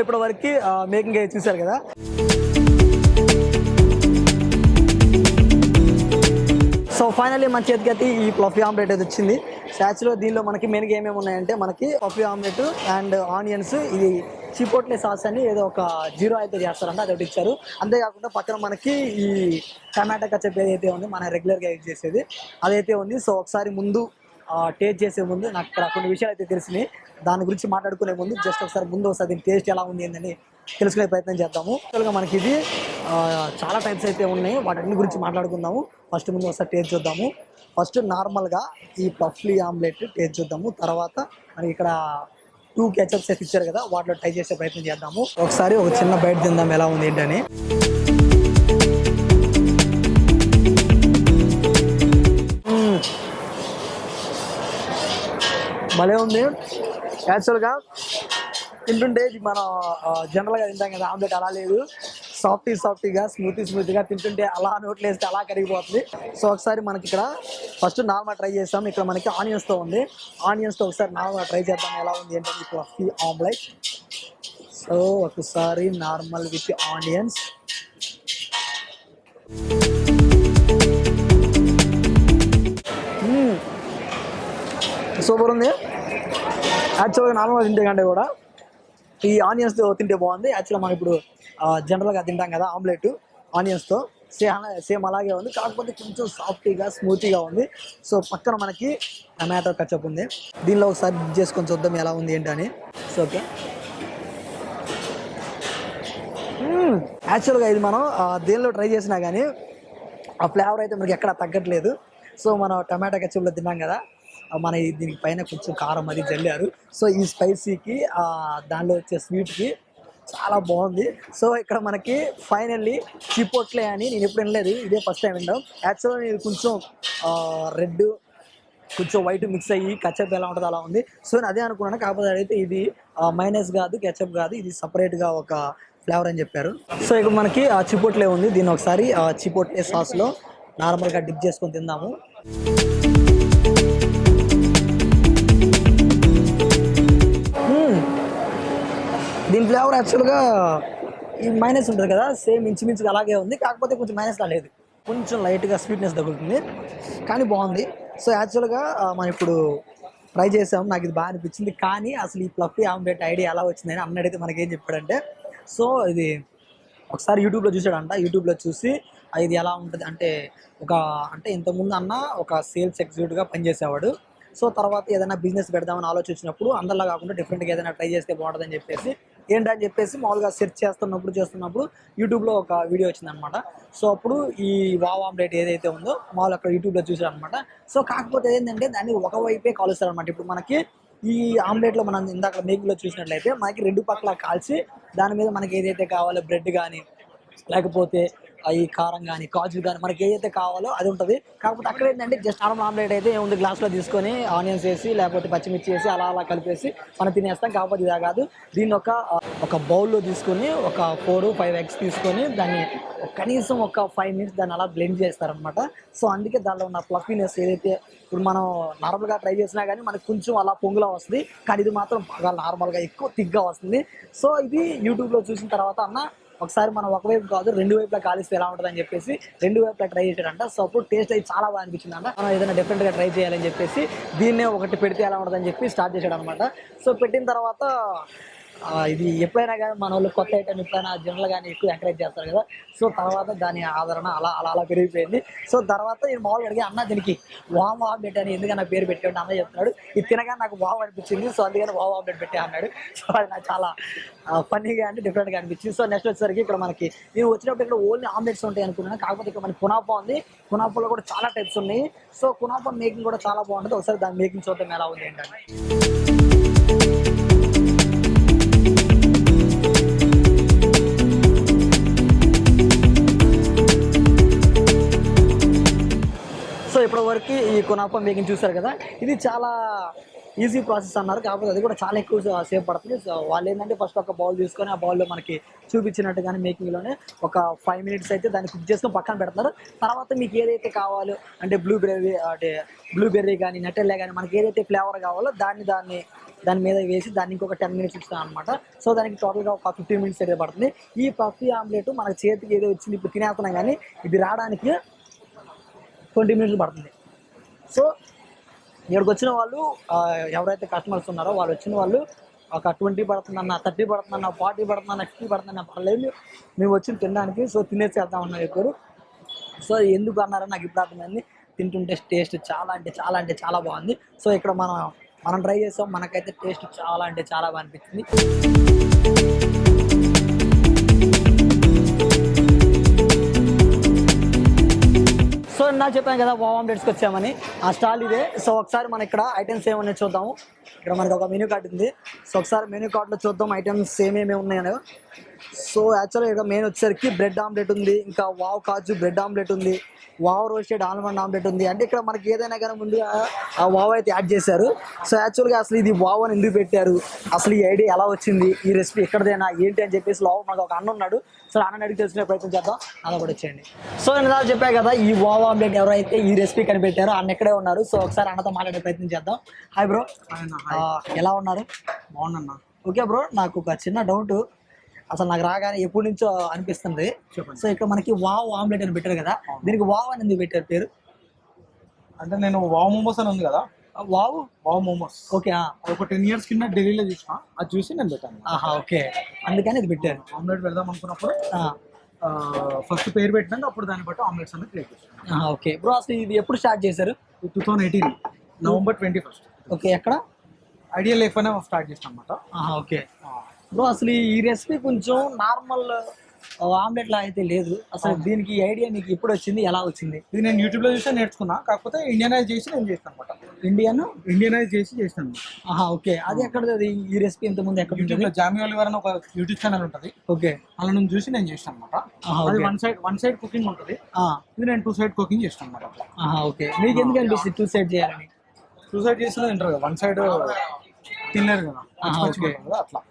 ఇప్పటి వరకు మేకింగ్ చూసారు కదా. సో ఫైనల్లీ మన చేతికి అయితే ఈ ఫ్లఫీ ఆమ్లెట్ అయితే వచ్చింది. సో యాక్చువల్గా దీనిలో మనకి మెయిన్గా ఏమేమి ఉన్నాయంటే మనకి ఫ్లఫీ ఆమ్లెట్ అండ్ ఆనియన్స్, ఇది చిపోట్లే సాస్ అని ఏదో ఒక జీరో అయితే చేస్తారంట, అది ఒకటి ఇచ్చారు. అంతేకాకుండా పక్కన మనకి ఈ టమాటా కచప్ ఏదైతే ఉంది మన రెగ్యులర్గా యూజ్ చేసేది అదైతే ఉంది. సో ఒకసారి ముందు టేస్ట్ చేసే ముందు నాకు ఇక్కడ కొన్ని విషయాలు అయితే తెలిసినాయి. దాని గురించి మాట్లాడుకునే ముందు జస్ట్ ఒకసారి దీని టేస్ట్ ఎలా ఉంది ఏంటని తెలుసుకునే ప్రయత్నం చేద్దాము. యాక్చువల్గా మనకి ఇది చాలా టైప్స్ అయితే ఉన్నాయి, వాటి గురించి మాట్లాడుకుందాము. ఫస్ట్ ముందు ఒకసారి టేస్ట్ చూద్దాము. ఫస్ట్ నార్మల్గా ఈ ఫ్లఫీ ఆమ్లెట్ టేస్ట్ చూద్దాము. తర్వాత మనకి ఇక్కడ 2 కెచప్స్ అయితే ఇచ్చారు కదా, వాటిలో ట్రై చేసే ప్రయత్నం చేద్దాము. ఒకసారి ఒక చిన్న బైట్ తిందాం ఎలా ఉంది ఏంటని. భలే ఉంది. యాక్చువల్గా తింటుంటే ఇది మన జనరల్గా తింటాం కదా ఆమ్లెట్, అలా లేదు. సాఫ్టీగా స్మూత్గా తింటుంటే అలా నోట్లో వేస్తే అలా కరిగిపోతుంది. సో ఒకసారి మనకి ఇక్కడ ఫస్ట్ నార్మల్ ట్రై చేస్తాం. ఇక్కడ మనకి ఆనియన్స్తో ఉంది. ఆనియన్స్తో ఒకసారి నార్మల్ ట్రై చేద్దాం ఎలా ఉంది ఏంటంటే ఫ్లఫీ ఆమ్లెట్. సో ఒకసారి నార్మల్ విత్ ఆనియన్స్. సూపర్ ఉంది. యాక్చువల్గా నార్మల్గా తింటే కంటే కూడా ఈ ఆనియన్స్తో తింటే బాగుంది. యాక్చువల్గా మనం ఇప్పుడు జనరల్గా తింటాం కదా ఆమ్లెట్ ఆనియన్స్తో, సేమ్ అలాగే ఉంది, కాకపోతే కొంచెం సాఫ్టీగా స్మూతీగా ఉంది. సో పక్కన మనకి టమాటో కచప్ ఉంది. దీనిలో ఒకసారి డిప్ చేసుకొని చూద్దాం ఎలా ఉంది ఏంటని. సో ఓకే, యాక్చువల్గా ఇది మనం దేనిలో ట్రై చేసినా కానీ ఆ ఫ్లేవర్ అయితే మనకి ఎక్కడ తగ్గట్లేదు. సో మనం టమాటా కచప్లో తిన్నాం కదా, మన దీనికి పైన కొంచెం కారం అది జల్లారు. సో ఈ స్పైసీకి దానిలో వచ్చే స్వీట్కి చాలా బాగుంది. సో ఇక్కడ మనకి ఫైనల్లీ చిపోట్లే అని నేను ఎప్పుడు వినలేదు, ఇదే ఫస్ట్ టైం వినడం. యాక్చువల్గా ఇది కొంచెం రెడ్ కొంచెం వైట్ మిక్స్ అయ్యి కచప్ ఎలా ఉంటుందో అలా ఉంది. సో నేను అదే అనుకున్నాను, కాకపోతే అయితే ఇది మైనస్ కాదు, కెచప్ కాదు, ఇది సపరేట్గా ఒక ఫ్లేవర్ అని చెప్పారు. సో ఇక్కడ మనకి చిపోట్లే ఉంది. దీన్ని ఒకసారి చిపోట్లే సాస్లో నార్మల్గా డిప్ చేసుకొని తిందాము. దీని ఫ్లేవర్ యాక్చువల్గా ఈ మైనస్ ఉంటుంది కదా, సేమ్ ఇంచుమించుగా అలాగే ఉంది, కాకపోతే కొంచెం మైనస్ రాలేదు, కొంచెం లైట్గా స్వీట్నెస్ తగులుతుంది, కానీ బాగుంది. సో యాక్చువల్గా మనం ఇప్పుడు ట్రై చేసాము, నాకు ఇది బాగా అనిపించింది. కానీ అసలు ఈ ఫ్లఫీ ఆమ్లెట్ ఐడియా ఎలా వచ్చిందని అన్నడైతే మనకి ఏం చెప్పాడంటే, సో ఇది ఒకసారి యూట్యూబ్లో చూసాడంట. యూట్యూబ్లో చూసి ఇది ఎలా ఉంటుంది అంటే ఇంతకుముందు అన్న ఒక సేల్స్ ఎగ్జిక్యూటివ్గా పనిచేసేవాడు. సో తర్వాత ఏదైనా బిజినెస్ పెడదామని ఆలోచించినప్పుడు అందరిలా కాకుండా డిఫరెంట్గా ఏదైనా ట్రై చేస్తే బాగుంటుందని చెప్పేసి ఏంటని చెప్పేసి మామూలుగా సెర్చ్ చేస్తున్నప్పుడు యూట్యూబ్లో ఒక వీడియో వచ్చిందనమాట. సో అప్పుడు ఈ వావ్ ఆమ్లెట్ ఏదైతే ఉందో మామూలు అక్కడ యూట్యూబ్లో చూసారనమాట. సో కాకపోతే ఏంటంటే దాన్ని ఒకవైపే కాలుస్తారనమాట. ఇప్పుడు మనకి ఈ ఆమ్లెట్లో మనం ఇందాక మేకింగ్లో చూసినట్లయితే మనకి 2 పక్కల కాల్చి దాని మీద మనకి ఏదైతే కావాలో బ్రెడ్ కానీ లేకపోతే ఈ కారం కానీ కాజు కానీ మనకి ఏదైతే కావాలో అది ఉంటుంది. కాకపోతే అక్కడ ఏంటంటే జస్ట్ నార్మల్ ఆమ్లెట్ అయితే ఏముంది, గ్లాస్లో తీసుకొని ఆనియన్స్ వేసి లేకపోతే పచ్చిమిర్చి వేసి అలా కలిపేసి మనం తినేస్తాం. కాకపోతే ఇదా కాదు, దీన్ని ఒక బౌల్లో తీసుకొని ఒక 4-5 ఎగ్స్ తీసుకొని దాన్ని కనీసం ఒక 5 మినిట్స్ దాన్ని అలా బ్లెండ్ చేస్తారనమాట. సో అందుకే దానిలో ఉన్న ఫ్లఫీనెస్ ఏదైతే ఇప్పుడు మనం నార్మల్గా ట్రై చేసినా కానీ మనకు కొంచెం అలా పొంగులా వస్తుంది, కానీ ఇది మాత్రం బాగా నార్మల్గా ఎక్కువ థిక్గా వస్తుంది. సో ఇది యూట్యూబ్లో చూసిన తర్వాత అన్న ఒకసారి మనం ఒకవైపు కాదు 2 వైపులా కాలిస్తే ఎలా ఉంటుందని చెప్పేసి 2 వైపులా ట్రై చేశాడంట. సో అప్పుడు టేస్ట్ అయితే చాలా బాగా అనిపించిందంట. మనం ఏదైనా డిఫరెంట్గా ట్రై చేయాలని చెప్పేసి దీన్నే ఒకటి పెడితే ఎలా ఉంటుందని చెప్పి స్టార్ట్ చేశాడు అనమాట. సో పెట్టిన తర్వాత ఇది ఎప్పుడైనా కానీ మన వాళ్ళు కొత్త ఐటమ్ ఎప్పుడైనా జనరల్ కానీ ఎక్కువ ఎంకరేజ్ చేస్తారు కదా. సో తర్వాత దాని ఆదరణ అలా పెరిగిపోయింది. సో తర్వాత నేను మామూలుగా అడిగి అన్న దీనికి వావ్ ఆమ్లెట్ అని ఎందుకన్నా పేరు పెట్టాడు అన్న చెప్తున్నాడు. ఇది తినగా నాకు వావ్ అనిపించింది, సో అందుకని వావ్ ఆమ్లెట్ పెట్టా అన్నాడు. సో అది నాకు చాలా ఫన్నీగా అంటే డిఫరెంట్గా అనిపించింది. సో నెక్స్ట్ వచ్చేసరికి ఇక్కడ మనకి నేను వచ్చినప్పుడు ఇక్కడ ఓన్లీ ఆమ్లెట్స్ ఉంటాయి అనుకున్నాను, కాకపోతే ఇక్కడ మనకి కునాఫా ఉంది. కునాఫాలో కూడా చాలా టైప్స్ ఉన్నాయి. సో కునాఫా మేకింగ్ కూడా చాలా బాగుంటుంది. ఒకసారి దాని మేకింగ్ చూద్దాం ఎలా ఉంది ఏంటంటే. సో ఇప్పటివరకు ఈ కునాఫా మేకింగ్ చూసారు కదా, ఇది చాలా ఈజీ ప్రాసెస్ అన్నారు, కాకపోతే అది కూడా చాలా ఎక్కువ సేపు పడుతుంది. సో వాళ్ళు ఏంటంటే ఫస్ట్ ఒక బౌల్ తీసుకొని ఆ బౌల్లో మనకి చూపించినట్టుగానే మేకింగ్లోనే ఒక 5 మినిట్స్ అయితే దాన్ని కుక్ చేసుకొని పక్కన పెడతారు. తర్వాత మీకు ఏదైతే కావాలో అంటే బ్లూబెర్రీ కానీ నట్టెల్లా కానీ మనకి ఏదైతే ఫ్లేవర్ కావాలో దాన్ని దాని మీద వేసి దాన్ని ఇంకొక 10 మినిట్స్ ఇస్తాను అనమాట. సో దానికి టోటల్గా ఒక 15 మినిట్స్ అయితే పడుతుంది. ఈ పఫీ ఆమ్లెట్ మనకి చేతికి ఏదో వచ్చింది ఇప్పుడు తినేస్తున్నాం, కానీ ఇది రావడానికి 20 మినిట్స్ పడుతుంది. సో ఇక్కడికి వచ్చిన వాళ్ళు ఎవరైతే కస్టమర్స్ ఉన్నారో వాళ్ళు వచ్చిన వాళ్ళు ఒక 20 పడుతుందన్న, 30 పడుతుందన్న, 40 పడుతుందన్న, 50 పడుతుందన్న పర్లేదు, మేము వచ్చి తినడానికి. సో తినేసేద్దాం అన్నారు చెప్పారు. సో ఎందుకు అన్నారని నాకు ఇప్పుడు అర్థమైంది. తింటుంటే టేస్ట్ చాలా అంటే చాలా అంటే చాలా బాగుంది. సో ఇక్కడ మనం ట్రై చేసాం, మనకైతే టేస్ట్ చాలా అంటే చాలా బాగా అనిపించింది. సో నాకు చెప్పాను కదా వావ్ ఆమ్లెట్స్కి వచ్చామని, ఆ స్టాల్ ఇదే. సో ఒకసారి మనం ఇక్కడ ఐటమ్స్ ఏమన్నా చూద్దాము. ఇక్కడ మనకి ఒక మెనూ కార్డ్ ఉంది. సో ఒకసారి మెనూ కార్డ్లో చూద్దాం ఐటమ్స్ ఏమేమి ఉన్నాయని. సో యాక్చువల్గా ఇక్కడ మెయిన్ వచ్చేసరికి బ్రెడ్ ఆమ్లెట్ ఉంది, ఇంకా వావ్ కాజు బ్రెడ్ ఆమ్లెట్ ఉంది, వావ్ రోస్టెడ్ ఆల్మండ్ ఆమ్లెట్ ఉంది. అంటే ఇక్కడ మనకి ఏదైనా కానీ ముందు ఆ వావ్ అయితే యాడ్ చేశారు. సో యాక్చువల్గా అసలు ఇది వావ్ అని ఎందుకు పెట్టారు, అసలు ఈ ఐడియా ఎలా వచ్చింది, ఈ రెసిపీ ఎక్కడదైనా ఏంటి అని చెప్పేసి లోపల మనకు ఒక అన్న ఉన్నాడు. సో అన్న అడిగి తెలుసుకునే ప్రయత్నం చేద్దాం, అలా కూడా వచ్చేయండి. సో నేను చెప్పా కదా, ఈ వావ్ ఆమ్లెట్ ఎవరైతే ఈ రెసిపీ కనిపెట్టారో అన్న ఎక్కడే ఉన్నారు. సో ఒకసారి అన్నతో మాట్లాడే ప్రయత్నం చేద్దాం. హాయ్ బ్రో, ఎలా ఉన్నారు? బాగున్నా. ఓకే బ్రో, నాకు ఒక చిన్న డౌట్. అసలు నాకు రాగానే ఎప్పటి నుంచో అనిపిస్తుంది. సో ఇక్కడ మనకి వావ్ ఆమ్లెట్ అని పెట్టారు కదా, దీనికి వావ్ అని ఎందుకు పెట్టారు పేరు? అంటే నేను వావ్ మోమోస్ అని ఉంది కదా, వావ్ మోమోస్. ఓకే, ఒక 10 years కింద ఢిల్లీలో చూసిన, అది చూసి నేను పెట్టాను. ఓకే, అందుకని ఇది పెట్టారు. ఆమ్లెట్ పెడదాం అనుకున్నప్పుడు ఫస్ట్ పేరు పెట్టినాక అప్పుడు దాన్ని బట్టి ఆమ్లెట్స్ అనేది క్రియేట్ చేస్తాను. ఓకే బ్రో, అసలు ఇది ఎప్పుడు స్టార్ట్ చేశారు? 2018 November 21st. ఓకే, ఎక్కడ? ఐడియా లేకపోయినా స్టార్ట్ చేస్తాను అనమాట. ఓకే బ్రో, అసలు ఈ రెసిపీ కొంచెం నార్మల్ ఆమ్లెట్ లా అయితే లేదు. అసలు దీనికి ఐడియా మీకు ఎప్పుడు వచ్చింది, ఎలా వచ్చింది? ఇది నేను యూట్యూబ్ లో చూసి నేర్చుకున్నా, కాకపోతే ఇండియనైజ్ చేసి నేను చేస్తాను అనమాట. ఇండియనైజ్ చేసి చేస్తాను. ఓకే, అది ఎక్కడ ఈ రెసిపీ ఇంత ముందు ఎక్కడ? యూట్యూబ్ లో జామీ ఒలివర్ అని ఒక యూట్యూబ్ ఛానల్ ఉంటుంది. ఓకే, అలా నుంచి చూసి నేను చేస్తాను అనమాట. అది వన్ సైడ్ కుకింగ్ ఉంటుంది, ఇది నేను 2 side కుకింగ్ చేస్తాను అనమాట. ఓకే, మీకు ఎందుకు అనిపిస్తుంది 2 side చేయాలని? 2 side చేసినా తింటారు కదా, 1 side తినలేరు కదా, అట్లా.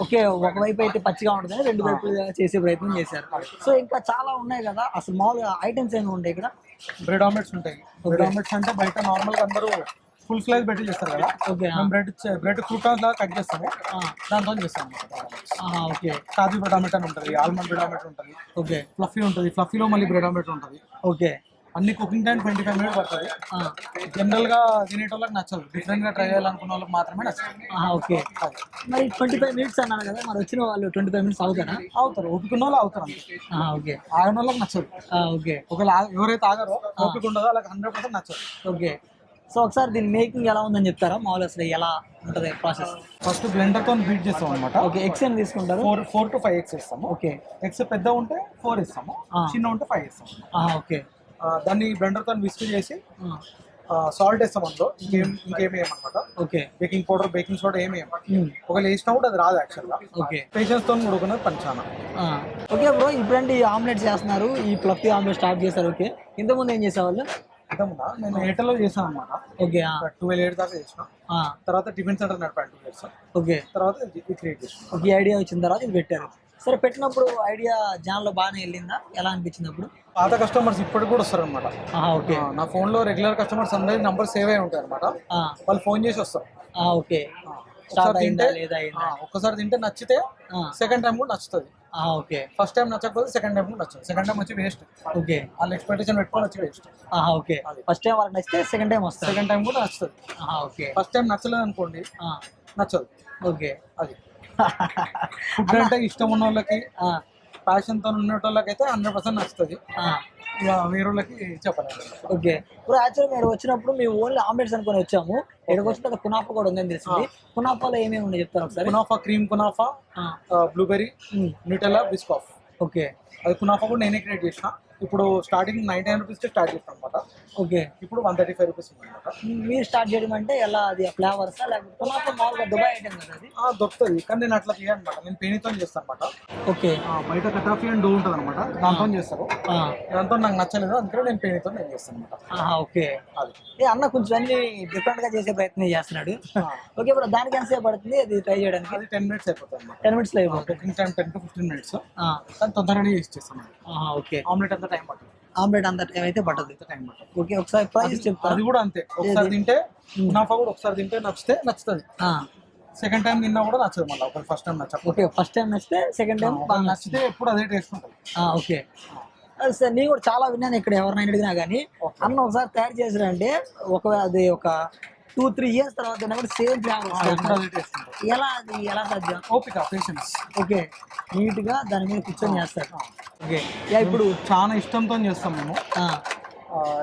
ఓకే, ఒకవైపు అయితే పచ్చిగా ఉంటుంది, 2 వైపులు చేసే ప్రయత్నం చేశారు. సో ఇంకా చాలా ఉన్నాయి కదా, అసలు మామూలుగా ఐటమ్స్ ఏమి ఉంటాయి ఇక్కడ? బ్రెడ్ ఆమ్లెట్స్ ఉంటాయి. బ్రెడ్ ఆమ్లెట్స్ అంటే బయట నార్మల్ గా అందరూ ఫుల్ స్లైస్ పెట్టి చేస్తారు కదా. ఓకే, బ్రెడ్ క్రూటాన్స్ లాగా కట్ చేస్తాము, దాంతో చేస్తాం. ఓకే, కాజు బ్రెడ్ ఆమ్లెట్ అని ఉంటుంది, ఆల్మండ్ బ్రెడ్ ఆమ్లెట్ ఉంటుంది, ఓకే, ఫ్లఫీ ఉంటుంది, ఫ్లఫీలో మళ్ళీ బ్రెడ్ ఆమ్లెట్ ఉంటుంది. ఓకే, అన్ని కుకింగ్ టైం 25 minutes పడుతుంది. జనరల్ గా తినేటోళ్ళకి నచ్చదు, డిఫరెంట్ గా ట్రై చేయాలనుకున్న వాళ్ళకి మాత్రమే నచ్చదు. ఓకే, మరి 25 minutes అన్నారు కదా, మరి వచ్చిన వాళ్ళు 25 minutes అవుతారా? అవుతారు, ఓపిక వాళ్ళు అవుతారు అంతే. ఓకే, ఆగిన వాళ్ళకి నచ్చదు. ఓకే, ఒకవేళ ఎవరైతే ఆగారో ఓపిక ఉండదో వాళ్ళకి 100% నచ్చదు. ఓకే, సో ఒకసారి దీని మేకింగ్ ఎలా ఉందని చెప్తారా? మామూలుగా అసలు ఎలా ఉంటుంది ప్రాసెస్? ఫస్ట్ బ్లెండర్ తో బీట్ చేస్తాం అనమాట. ఓకే, ఎగ్స్ అని తీసుకుంటారు? 4 to 5 eggs ఇస్తాము. ఓకే, ఎగ్స్ పెద్ద ఉంటే 4 ఇస్తాము, చిన్న ఉంటే 5 ఇస్తాము. ఓకే, దాన్ని బ్లెండర్ తో విస్క్ చేసి సాల్ట్ వేస్తాం అందులో, ఇంకేమి అనమాట. Okay, baking powder, baking soda ఏమి ఒకవేళ వేసినా కూడా అది రాదు యాక్చువల్ గా. ఓకే, పేషెన్స్ తో ఉడుకున్నది పంచానా. ఓకే బ్రో, ఇప్పుడంటే ఈ ఆమ్లెట్ చేస్తున్నారు, ఈ ఫ్లఫీ ఆమ్లెట్ స్టార్ట్ చేశారు. ఓకే, ఇంతకుముందు ఏం చేసేవాళ్ళు? ఇంతకుముందా నేను ఎయిర్టెల్ లో చేశాను అనమాట. ఓకే, 12 years దాకా చేసిన. తర్వాత టిఫిన్ సెంటర్ నడిపాను 2 years. ఓకే, తర్వాత ఇది క్రియేట్ చేసిన. ఓకే, ఐడియా వచ్చిన తర్వాత ఇది పెట్టారు. సరే, పెట్టినప్పుడు ఐడియా జనాల్లో బాగానే వెళ్ళిందా, ఎలా అనిపించింది అప్పుడు? పాత కస్టమర్స్ ఇప్పటికి కూడా వస్తారు అనమాట. ఓకే, నా ఫోన్ లో రెగ్యులర్ కస్టమర్స్ అందరి నంబర్ సేవ్ అయి ఉంటాయి అనమాట. వాళ్ళు ఫోన్ చేసి వస్తారు. ఓకే, ఒక్కసారి తింటే నచ్చితే సెకండ్ టైం కూడా నచ్చుతుంది. ఓకే, ఫస్ట్ టైం నచ్చకపోతే సెకండ్ టైం కూడా నచ్చదు. సెకండ్ టైం వచ్చి వేస్ట్. ఓకే, వాళ్ళు ఎక్స్పెక్టేషన్ పెట్టుకొని వచ్చి వేస్ట్. ఓకే, ఫస్ట్ టైం వాళ్ళకి నచ్చితే సెకండ్ టైం వస్తుంది, సెకండ్ టైం కూడా నచ్చుతుంది. ఓకే, ఫస్ట్ టైం నచ్చలేదు అనుకోండి, నచ్చదు. ఓకే, అది ఫుడ్ అంటే ఇష్టం ఉన్న వాళ్ళకి, ప్యాషన్ తో ఉన్న వాళ్ళకి అయితే 100% నచ్చుతుంది. వేరే వాళ్ళకి చెప్పలేదు. ఓకే, ఇప్పుడు యాక్చువల్గా మీరు వచ్చినప్పుడు మేము ఓన్లీ ఆమ్లెట్స్ అనుకుని వచ్చాము. ఇక్కడికి వచ్చిన తర్వాత కునాఫా కూడా ఉందని తెలిసింది. కునాఫాలో ఏమేమి ఉన్నాయి చెప్తారు ఒకసారి? Kunafa, cream kunafa, blueberry, Nutella, Biscoff. Okay, అది కునాఫా కూడా నేనే క్రియేట్ చేసిన. ఇప్పుడు స్టార్టింగ్ 99 rupees స్టార్ట్ చేస్తాం అనమాట. ఓకే, ఇప్పుడు 135 rupees అనమాట. మీరు స్టార్ట్ చేయడం అంటే ఎలా, అది ఫ్లేవర్స్ లేకపోతే కునాఫా మామూలుగా దుబాయ్ ఐటమ్ కదా అది? దొరుకుతుంది, కానీ నేను అట్లా చేయను అనమాట. నేను పేనితో చేస్తాను అనమాట. ఓకే, బయట కటాఫీ అండ్ డో ఉంటుంది అనమాట, దాంతో చేస్తారు. దాంతో నాకు నచ్చలేదు, అందుకని నేను పేనితో చేస్తాను అనమాట. ఓకే, అది అన్న కొంచెం అన్ని డిఫరెంట్ గా చేసే ప్రయత్నం చేస్తున్నాడు. ఓకే బ్రో, దానికి ఎంత సేపు పడుతుంది అది ట్రై చేయడానికి? అది 10 minutes అయిపోతుంది అనమాట. 10 minutes లో అయిపోతుంది. కుకింగ్ టైం 10 to 15 minutes, కానీ తొందరగానే యూస్ చేస్తాను. ఓకే, ఆమ్లెట్ అంత టైం పడుతుంది. ఆమ్లెట్ అంత టైం అయితే పట్టదు. టైం పడుతుంది. ఓకే, ఒకసారి ప్రైస్ చెప్తాను. అది కూడా అంతే, ఒకసారి తింటే కునాఫా కూడా ఒకసారి తింటే నచ్చితే నచ్చుతుంది. సెకండ్ టైం తిన్నా కూడా నచ్చదు మళ్ళీ ఒకటి ఫస్ట్ టైం నచ్చదు. ఓకే, ఫస్ట్ టైం నచ్చితే సెకండ్ టైం బాగా నచ్చితే ఎప్పుడు అదే టేస్ట్ ఉంటుంది. ఓకే సార్, నేను కూడా చాలా విన్నాను ఇక్కడ ఎవరినైనా అడిగినా కానీ అన్న ఒకసారి తయారు చేసారంటే అది ఒక 2-3 years తర్వాత కూడా సేమ్ ఫ్లేవర్. ఎలా అది ఎలా సాధ్యం? ఓపిక, పేషెన్స్. ఓకే, నీట్గా దాని మీద కూర్చొని చేస్తారు. ఓకే, ఇప్పుడు చాలా ఇష్టంతో చేస్తాం మేము.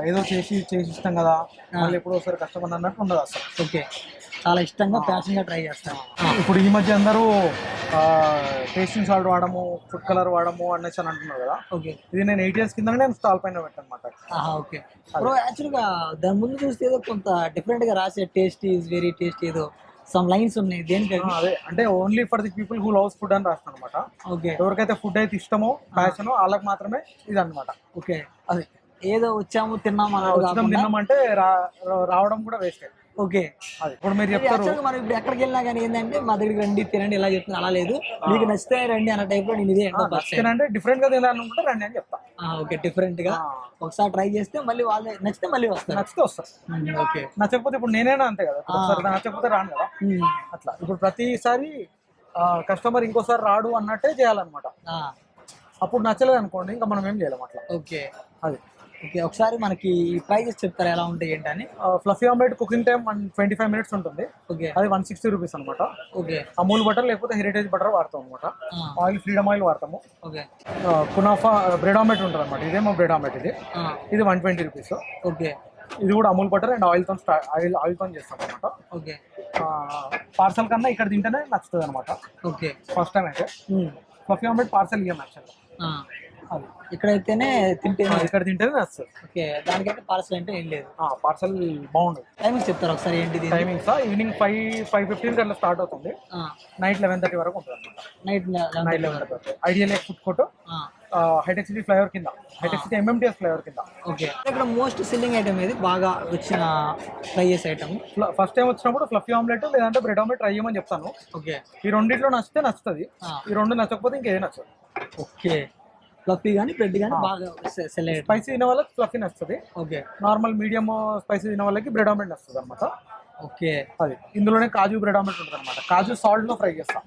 ఏదో చేసి ఇష్టం కదా, మళ్ళీ ఎప్పుడు ఒకసారి కష్టపడి అన్నట్టు ఉండదు అసలు. ఓకే, చాలా ఇష్టంగా ప్యాషన్గా ట్రై చేస్తాను. ఇప్పుడు ఈ మధ్య అందరూ టేస్టింగ్ సాల్ట్ వాడము, ఫుడ్ కలర్ వాడము అనేసి అని అంటున్నారు కదా. ఓకే, ఇది నేను 8 years కింద నేను స్టాల్ పైన పెట్టాను అనమాట. ఓకే బ్రో, యాక్చువల్గా దాని ముందు చూస్తే ఏదో కొంత డిఫరెంట్గా రాసే టేస్ట్ ఈజ్ వెరీ టేస్ట్ ఏదో సమ్ లైన్స్ ఉన్నాయి దేనికి? అదే అంటే only for the people who loves food అని రాస్తాను అనమాట. ఓకే, ఎవరికైతే ఫుడ్ అయితే ఇష్టమో, ప్యాషనో వాళ్ళకి మాత్రమే ఇది అనమాట. ఓకే, అదే ఏదో వచ్చాము తిన్నాము తిన్నామంటే రావడం కూడా వేస్ట్. ఓకే, అది ఇప్పుడు మీరు చెప్తారు. మనం ఇప్పుడు ఎక్కడికి వెళ్ళినా కానీ ఏంటంటే మా దగ్గరికి రండి తినండి ఇలా చెప్తున్నా, అలా లేదు మీకు నచ్చితే రండి అన్న టైప్ లో నేను ఇదే అంటే డిఫరెంట్ గా తినాలనుకుంటే రండి అని చెప్తా. ఓకే, డిఫరెంట్ గా ఒకసారి ట్రై చేస్తే మళ్ళీ వాళ్ళు నచ్చితే మళ్ళీ వస్తారు. నచ్చితే వస్తారు. ఓకే, నచ్చకపోతే ఇప్పుడు నేనైనా అంతే కదా, నచ్చకపోతే రాను కదా. అట్లా ఇప్పుడు ప్రతిసారి కస్టమర్ ఇంకోసారి రాడు అన్నట్టే చేయాలన్నమాట. అప్పుడు నచ్చలేదు అనుకోండి ఇంకా మనం ఏం చేయాలి అట్లా. ఓకే, అది. ఓకే, ఒకసారి మనకి ప్రైజెస్ చెప్తారా ఎలా ఉంటాయి ఏంటని? Fluffy omelette cooking time 25 minutes ఉంటుంది. ఓకే, అది 160 rupees అనమాట. ఓకే, అమూల్ బటర్ లేకపోతే హెరిటేజ్ బటర్ వాడతాం అనమాట. ఆయిల్ ఫ్రీడమ్ ఆయిల్ వాడతాము. ఓకే, కునాఫా బ్రెడ్ ఆమ్లెట్ ఉంటుంది అనమాట. ఇదేమో బ్రెడ్ ఆమ్లెట్. ఇది 120 rupees. ఓకే, ఇది కూడా అమూల్ బటర్ అండ్ ఆయిల్తో చేస్తాం అనమాట. ఓకే, పార్సల్ కన్నా ఇక్కడ తింటేనే నచ్చుతుంది అనమాట. ఓకే, ఫస్ట్ టైం అయితే ఫ్లఫీ ఆమ్లెట్ పార్సల్ ఇవ్వం యాక్చువల్గా. అది ఇక్కడైతేనే ఇక్కడ తింటేనే నచ్చుతుంది. ఓకే, దానికైతే పార్సల్ అంటే ఏం లేదు. పార్సల్ బాగుండదు. టైమింగ్స్ చెప్తారు ఒకసారి ఏంటిది? టైమింగ్స్ ఈవినింగ్ 5:15 అట్లా స్టార్ట్ అవుతుంది. నైట్ 11:30 వరకు ఉంటుంది అనమాట. Night 11:30 ideal food court, Hitec City flyover కింద, హైటెక్ సిటీ MMTS ఫ్లైఓవర్ కింద. ఓకే, ఇక్కడ మోస్ట్ సెల్లింగ్ ఐటమ్ ఏది బాగా వచ్చిన ట్రై చేసే ఐటమ్? ఫస్ట్ టైం వచ్చినప్పుడు ఫ్లఫీ ఆమ్లెట్ లేదంటే బ్రెడ్ ఆమ్లెట్ ట్రై చేయమని చెప్తాను. ఓకే, ఈ రెండిట్లో నచ్చితే నచ్చుతుంది, ఈ రెండు నచ్చకపోతే ఇంకేది నచ్చదు. ఓకే, ఫ్లఫీ కానీ బ్రెడ్ కానీ బాగా సెల్ అయ్యేది. స్పైసీ తినే వాళ్ళకి ఫ్లఫీ నచ్చుతుంది. ఓకే, నార్మల్ మీడియం స్పైసీ తినే వాళ్ళకి బ్రెడ్ ఆమ్లెట్ నచ్చుతుంది అనమాట. ఓకే, అది ఇందులోనే కాజు బ్రెడ్ ఆమ్లెట్ ఉంటుంది అనమాట. కాజు సాల్ట్ లో ఫ్రై చేస్తాం.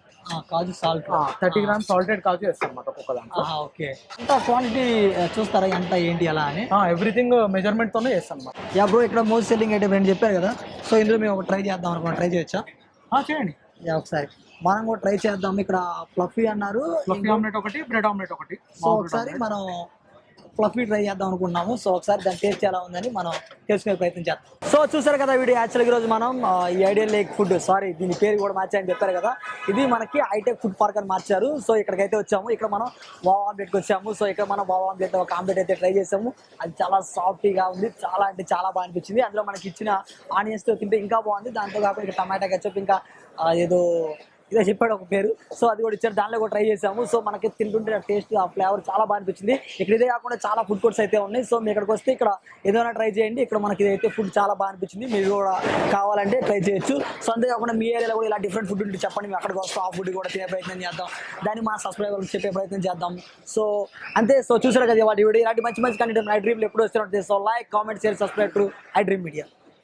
కాజు సాల్ట్ 30 grams సాల్టెడ్ కాజు వేస్తాం అనమాట ఒక్కొక్క దాంట్లో. ఓకే, ఎంత క్వాంటిటీ చూస్తారా ఎంత ఏంటి అలా అని? ఎవ్రీథింగ్ మెజర్మెంట్ తోనే చేస్తాం అనమాట. యా బ్రో, ఇక్కడ మోస్ట్ సెల్లింగ్ ఐటమ్ అని చెప్పారు కదా, సో ఇందులో మేము ఒక ట్రై చేద్దాం అనుకున్నాం. ట్రై చేయొచ్చా? చేయండి. యా, ఒకసారి మనం కూడా ట్రై చేద్దాం. ఇక్కడ ఫ్లఫీ అన్నారు, ఫ్లఫీ ఆమ్లెట్ ఒకటి, బ్రెడ్ ఆమ్లెట్ ఒకటి. సో ఒకసారి మనం ఫ్లఫీ ట్రై చేద్దాం అనుకుంటున్నాము. సో ఒకసారి దాని టేస్ట్ ఎలా ఉందని మనం తెలుసుకునే ప్రయత్నం చేద్దాం. సో చూసారు కదా వీడియో. యాక్చువల్గా ఈరోజు మనం ఈ ఐడియల్ లేక్ ఫుడ్, సారీ దీని పేరు కూడా మార్చారని చెప్పారు కదా, ఇది మనకి హైటెక్ ఫుడ్ పార్క్ అని మార్చారు. సో ఇక్కడికైతే వచ్చాము. ఇక్కడ మనం వావ్ ఆమ్లెట్కి వచ్చాము. సో ఇక్కడ మనం వావ్ ఆమ్లెట్ ఒక ఆమ్లెట్ అయితే ట్రై చేసాము. అది చాలా సాఫ్టీగా ఉంది, చాలా అంటే చాలా బాగా అనిపించింది. అందులో మనకి ఇచ్చిన ఆనియన్స్తో తింటే ఇంకా బాగుంది. దాంతో కాకుండా ఇంకా టమాటా కెచప్, ఇంకా ఏదో ఇదే చెప్పాడు ఒక పేరు, సో అది కూడా ఇచ్చారు. దాంట్లో కూడా ట్రై చేసాము. సో మనకి తింటుంటే టేస్ట్, ఆ ఫ్లేవర్ చాలా బాగా అనిపించింది. ఇక్కడ ఇదే కాకుండా చాలా ఫుడ్ కోర్ట్స్ అయితే ఉన్నాయి. సో మీ ఇక్కడికి వస్తే ఇక్కడ ఏదైనా ట్రై చేయండి. ఇక్కడ మనకి ఇదైతే ఫుడ్ చాలా బాగా అనిపించింది. మీరు కూడా కావాలంటే ట్రై చేయొచ్చు. సో అంతేకాకుండా మీ ఏరియాలో కూడా ఇలా డిఫరెంట్ ఫుడ్ ఉంటే చెప్పండి, మేము అక్కడికి వస్తాం. ఆ ఫుడ్ కూడా తినే ప్రయత్నం చేద్దాం, దాన్ని మా సబ్స్క్రైబర్లకు చెప్పే ప్రయత్నం చేద్దాం. సో అంతే. సో చూసారు కదా వాటి వీడియో. ఇలాంటి మంచి మంచి కంటెంట్ ఐ డ్రీమ్లు ఎప్పుడు వస్తూ ఉంటుంది. So like, comment, share, subscribe to I dream media.